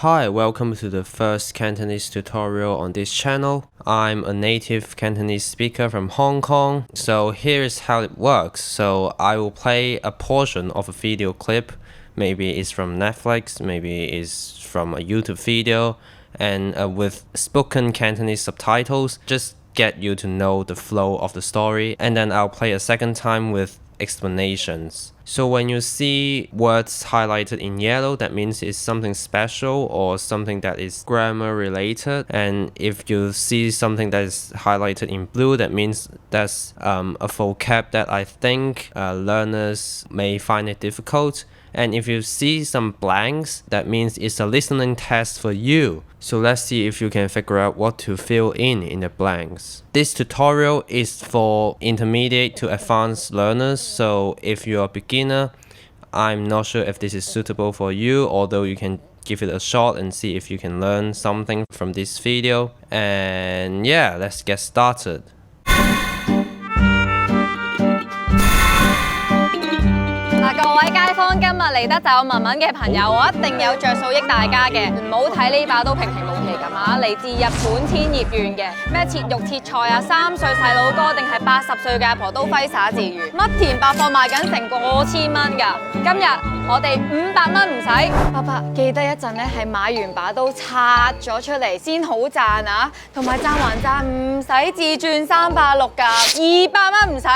Hi, welcome to the first Cantonese tutorial on this channel. I'm a native Cantonese speaker from Hong Kong, so here's how it works. So I will play a portion of a video clip. Maybe it's from Netflix, maybe it's from a YouTube video, and with spoken Cantonese subtitles, just get you to know the flow of the story, and then I'll play a second time with explanations. So when you see words highlighted in yellow, that means it's something special or something that is grammar related. And if you see something that is highlighted in blue, that means that's a vocab that I think learners may find it difficult. And if you see some blanks, that means it's a listening test for you. So let's see if you can figure out what to fill in the blanks. This tutorial is for intermediate to advanced learners, so if you're a beginner, I'm not sure if this is suitable for you, although you can give it a shot and see if you can learn something from this video. And yeah, let's get started. 各位街坊，今日嚟得就有文文嘅朋友，我一定有着數益大家嘅。唔好睇呢把刀平平無奇咁啊！嚟自日本千葉縣嘅，咩切肉切菜啊，3歲細佬哥定係80歲嘅阿婆都揮灑自如。乜田百貨賣緊成過千蚊㗎，今日我哋500蚊唔使。伯伯記得一陣咧係買完把刀拆咗出嚟先好賺啊，同埋賺還賺唔使自轉360㗎，200蚊唔使。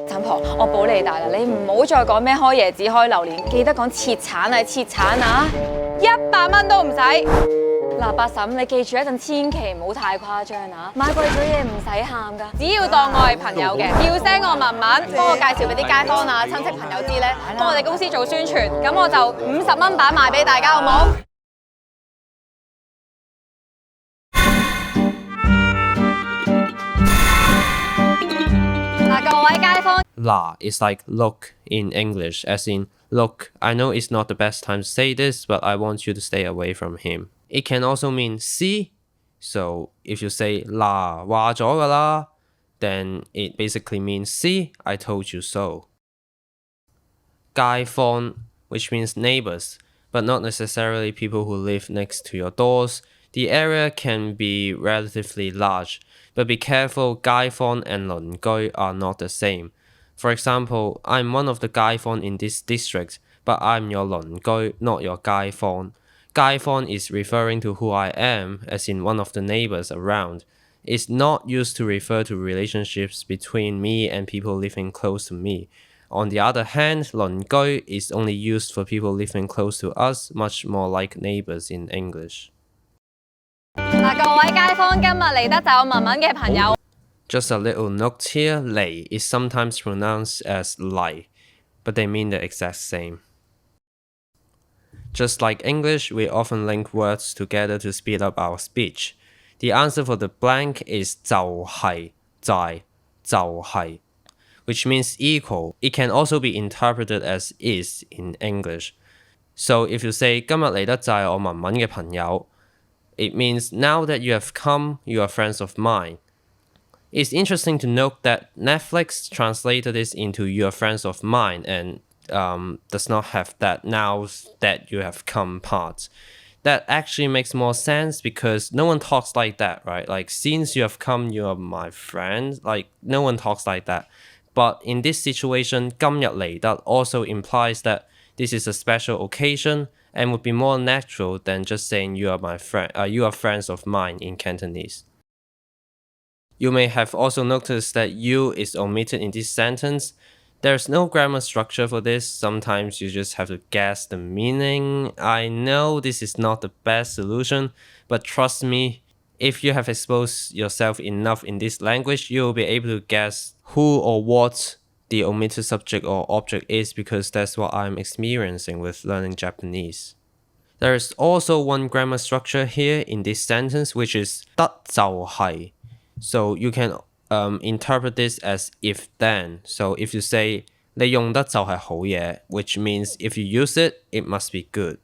嬸婆，我保你大啦，你唔好再講咩開椰子開榴蓮，記得講切橙啊，切橙啊，100蚊都唔使。嗱，八嬸，你記住一陣千祈唔好太誇張啊！買貴咗嘢唔使喊㗎，只要當我係朋友嘅，叫聲我文文，幫我介紹俾啲街坊啊、親戚朋友知咧，幫我哋公司做宣傳，咁我就50蚊版賣俾大家，好冇？ La is like look in English, as in look, I know it's not the best time to say this, but I want you to stay away from him. It can also mean see. So if you say la 話咗㗎啦, then it basically means see, I told you so. 街坊, which means neighbors, but not necessarily people who live next to your doors. The area can be relatively large, but be careful, 街坊 and 鄰居 are not the same. For example, I'm one of the 街坊 in this district, but I'm your 鄰居, not your 街坊. 街坊 is referring to who I am, as in one of the neighbors around. It's not used to refer to relationships between me and people living close to me. On the other hand, 鄰居 is only used for people living close to us, much more like neighbors in English. 各位街坊，今日嚟得就有文文嘅朋友。 Just a little note here, 嚟 is sometimes pronounced as 嚟, but they mean the exact same. Just like English, we often link words together to speed up our speech. The answer for the blank is 就係就係 which means equal. It can also be interpreted as is in English. So if you say 今日嚟得就係我文文嘅朋友, it means now that you have come, you are friends of mine. It's interesting to note that Netflix translated this into you are friends of mine and does not have that now that you have come part. That actually makes more sense because no one talks like that, right? Like, since you have come, you are my friend. Like, no one talks like that. But in this situation, 今日嚟得 also implies that this is a special occasion and would be more natural than just saying you are my friend. You are friends of mine in Cantonese. You may have also noticed that you is omitted in this sentence. There's no grammar structure for this. Sometimes you just have to guess the meaning. I know this is not the best solution, but trust me, if you have exposed yourself enough in this language, you'll be able to guess who or what the omitted subject or object is because that's what I'm experiencing with learning Japanese. There is also one grammar structure here in this sentence, which is 得就係. So you can interpret this as if then. So if you say 你用得就係好嘢, which means if you use it, it must be good.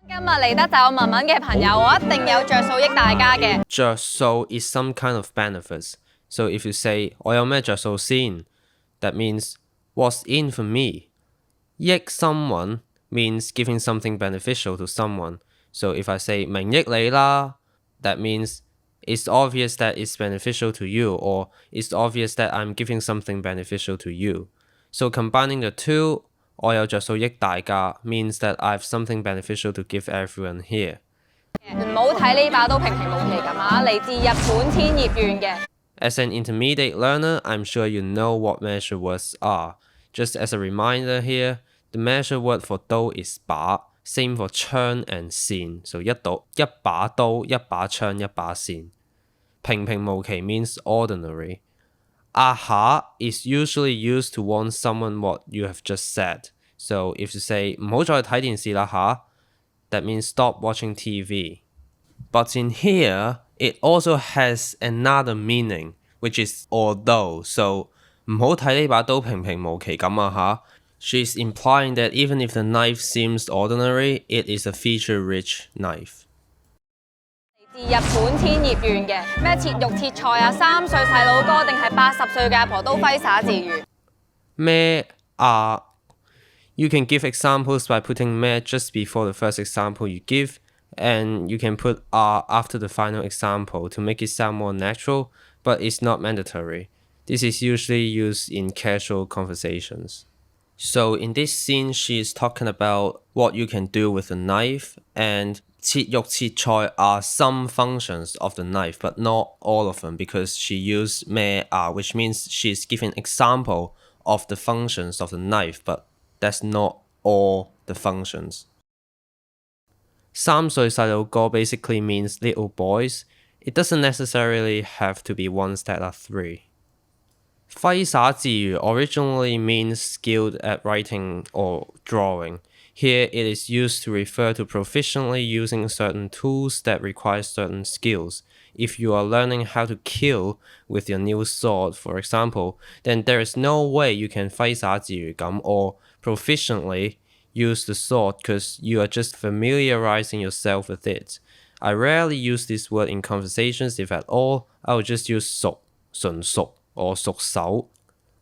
今日嚟得就有文文嘅朋友，我一定有着數益大家嘅。着數 is some kind of benefits. So if you say 我有咩着數先, that means what's in for me. 益 someone means giving something beneficial to someone. So if I say 名益你啦, that means it's obvious that it's beneficial to you, or it's obvious that I'm giving something beneficial to you. So combining the two, 我有着數益大家 means that I have something beneficial to give everyone here. 唔好睇呢把刀平平無奇咁啊，嚟自日本千葉縣嘅。As an intermediate learner, I'm sure you know what measure words are. Just as a reminder here, the measure word for 刀 is 把, same for 槍 and 線. So 一把刀, 一把槍, 一把線. 平平無奇 means ordinary. Aha is usually used to warn someone what you have just said. So if you say 唔好再睇電視啦吓, that means stop watching TV. But in here, it also has another meaning, which is although. So 唔好睇呢把刀平平無奇咁啊吓. She's implying that even if the knife seems ordinary, it is a feature-rich knife. 嚟自日本千葉縣嘅咩切肉切菜啊，3歲細佬哥定係80歲嘅阿婆都揮灑自如。咩啊? You can give examples by putting me just before the first example you give, and you can put after the final example to make it sound more natural, but it's not mandatory. This is usually used in casual conversations. So in this scene, she is talking about what you can do with a knife, and 切肉切菜 are some functions of the knife, but not all of them, because she used me which means she's giving example of the functions of the knife, but that's not all the functions. 3歲細路哥 basically means little boys. It doesn't necessarily have to be ones that are 3. 揮灑自如 originally means skilled at writing or drawing. Here it is used to refer to proficiently using certain tools that require certain skills. If you are learning how to kill with your new sword, for example, then there is no way you can 揮灑自如咁 or proficiently use the sword because you are just familiarizing yourself with it. I rarely use this word in conversations, if at all. I would just use 熟, 純熟, or 熟手,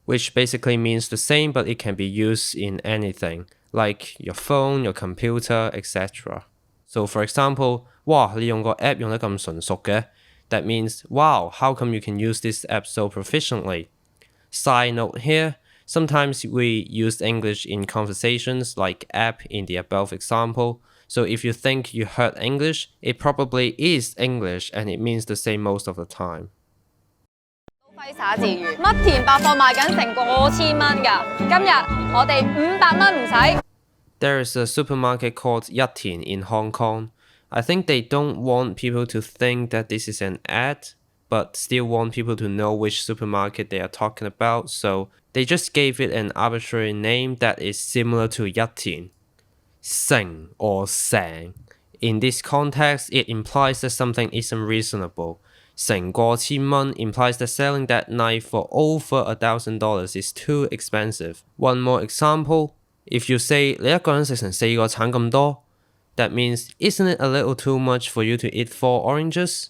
which basically means the same, but it can be used in anything, like your phone, your computer, etc. So for example, 哇，你用個 app 用得咁純熟嘅? That means, wow, how come you can use this app so proficiently? Side note here, sometimes we use English in conversations like app in the above example. So if you think you heard English, it probably is English and it means the same most of the time. 揮灑自如，乜田百貨賣緊成過千蚊㗎，今日我哋500蚊唔使。There is a supermarket called Yatien in Hong Kong. I think they don't want people to think that this is an ad, but still want people to know which supermarket they are talking about, so they just gave it an arbitrary name that is similar to Yatien. Seng or sang. In this context, it implies that something isn't reasonable. 成過千蚊 implies that selling that knife for over $1,000 is too expensive. One more example, if you say 你一個人食成4個橙咁多, that means isn't it a little too much for you to eat 4 oranges?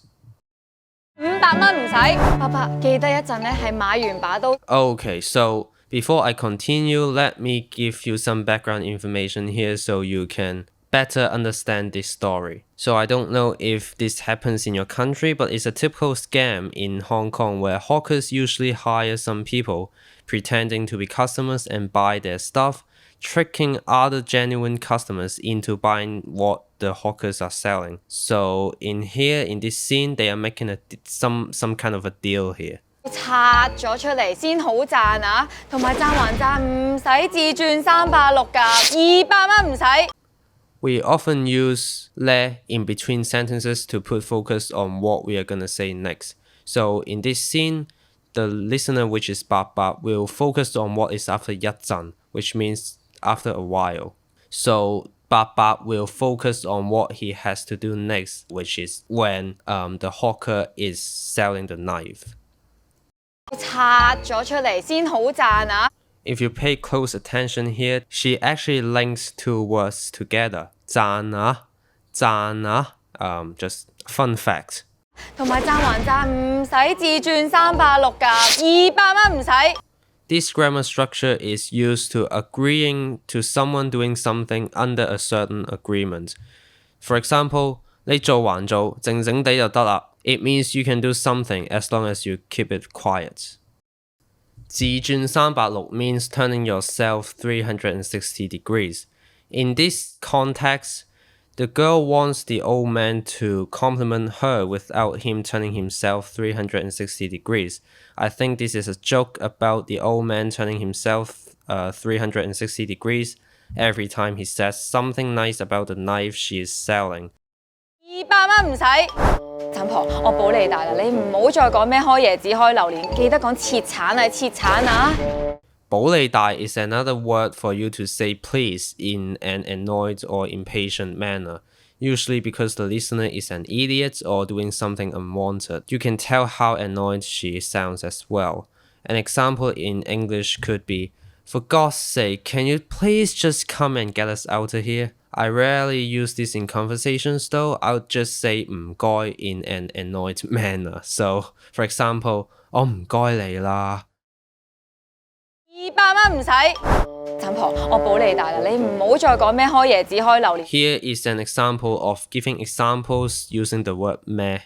500蚊唔使，爸爸記得一陣咧係買完把刀。Okay, so before I continue, let me give you some background information here so you can better understand this story. So I don't know if this happens in your country, but it's a typical scam in Hong Kong where hawkers usually hire some people pretending to be customers and buy their stuff, tricking other genuine customers into buying what the hawkers are selling. So in here, in this scene, they are making some kind of a deal here. 拆咗出嚟先好賺啊，同埋賺還賺唔使自轉360㗎，200蚊唔使。We often use 咧 in between sentences to put focus on what we are gonna say next. So in this scene, the listener, which is 爸爸, will focus on what is after 一陣, which means after a while. So 爸爸 will focus on what he has to do next, which is when the hawker is selling the knife. 拆咗出嚟先好賺啊！ If you pay close attention here, she actually links 2 words together. 賺啊, 賺啊, just fun fact. 同埋賺還賺唔使自轉360㗎，200蚊唔使。This grammar structure is used to agreeing to someone doing something under a certain agreement. For example, 你做還做，靜靜地就得啦。It means you can do something as long as you keep it quiet. 自轉360 means turning yourself 360 degrees. In this context, the girl wants the old man to compliment her without him turning himself 360 degrees. I think this is a joke about the old man turning himself 360 degrees every time he says something nice about the knife she is selling. 200蚊唔使。嬸婆，我保你大啦，你唔好再講咩開椰子開榴蓮，記得講切橙啊，切橙啊！保你大 is another word for you to say please in an annoyed or impatient manner, usually because the listener is an idiot or doing something unwanted. You can tell how annoyed she sounds as well. An example in English could be, "For God's sake, can you please just come and get us out of here?" I rarely use this in conversations though. I'll just say 唔該 in an annoyed manner. So, for example, 我唔該你啦。200蚊唔使。嬸婆，我保你大啦，你唔好再講咩開椰子開榴蓮。Here is an example of giving examples using the word meh.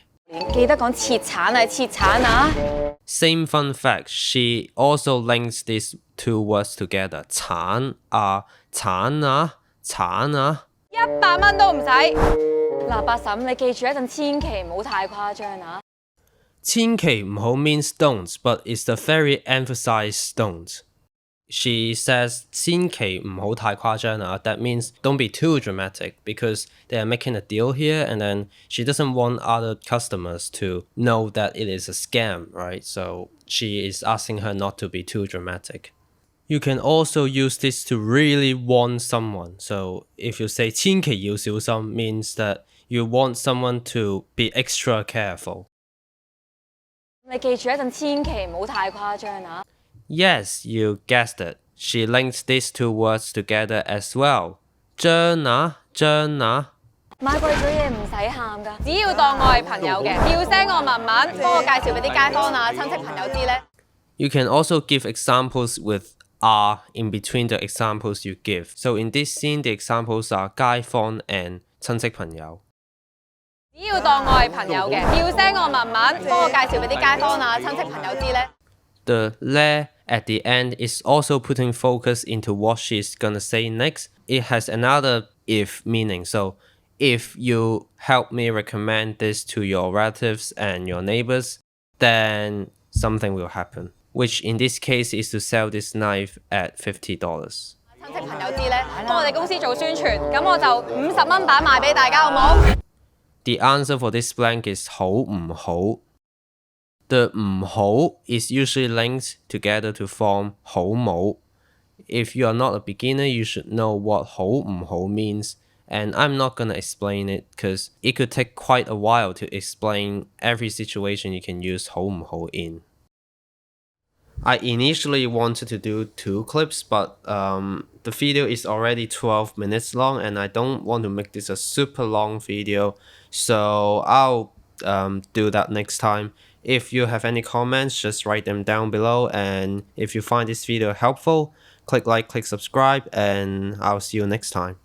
記得講切橙啊，切橙啊！ Same fun fact, she also links these two words together. 橙啊，橙啊，橙啊。100蚊都唔使。嗱，八嬸，你記住一陣千祈唔好太誇張啊！千祈唔好 means don't, but it's the very emphasized don't. She says 千祈唔好太誇張啊. That means don't be too dramatic because they are making a deal here and then she doesn't want other customers to know that it is a scam, right? So she is asking her not to be too dramatic. You can also use this to really warn someone. So if you say 千祈要小心 means that you want someone to be extra careful. 你記住一陣千祈唔好太誇張啊！ Yes, you guessed it. She linked these two words together as well. 張啊，張啊。買貴咗嘢唔使喊㗎，只要當我係朋友嘅，叫聲我文文，幫我介紹俾啲街坊啊、親戚朋友知咧。You can also give examples with are in between the examples you give. So in this scene, the examples are 街坊 and 親戚朋友。只要當我係朋友嘅，叫聲我文文，幫我介紹俾啲街坊啊、親戚朋友知咧。The 咧 at the end is also putting focus into what she's gonna say next. It has another if meaning. So if you help me recommend this to your relatives and your neighbors, then something will happen. Which in this case is to sell this knife at $50. 親戚朋友知咧，幫我哋公司做宣傳，咁我就50蚊版賣俾大家，好唔好？ The answer for this blank is 好唔好. The 唔好 is usually linked together to form 好冇. If you are not a beginner, you should know what 好唔好 means. And I'm not gonna explain it because it could take quite a while to explain every situation you can use 好唔好 in. I initially wanted to do 2 clips, but the video is already 12 minutes long and I don't want to make this a super long video, so I'll do that next time. If you have any comments, just write them down below, and if you find this video helpful, click like, click subscribe, and I'll see you next time.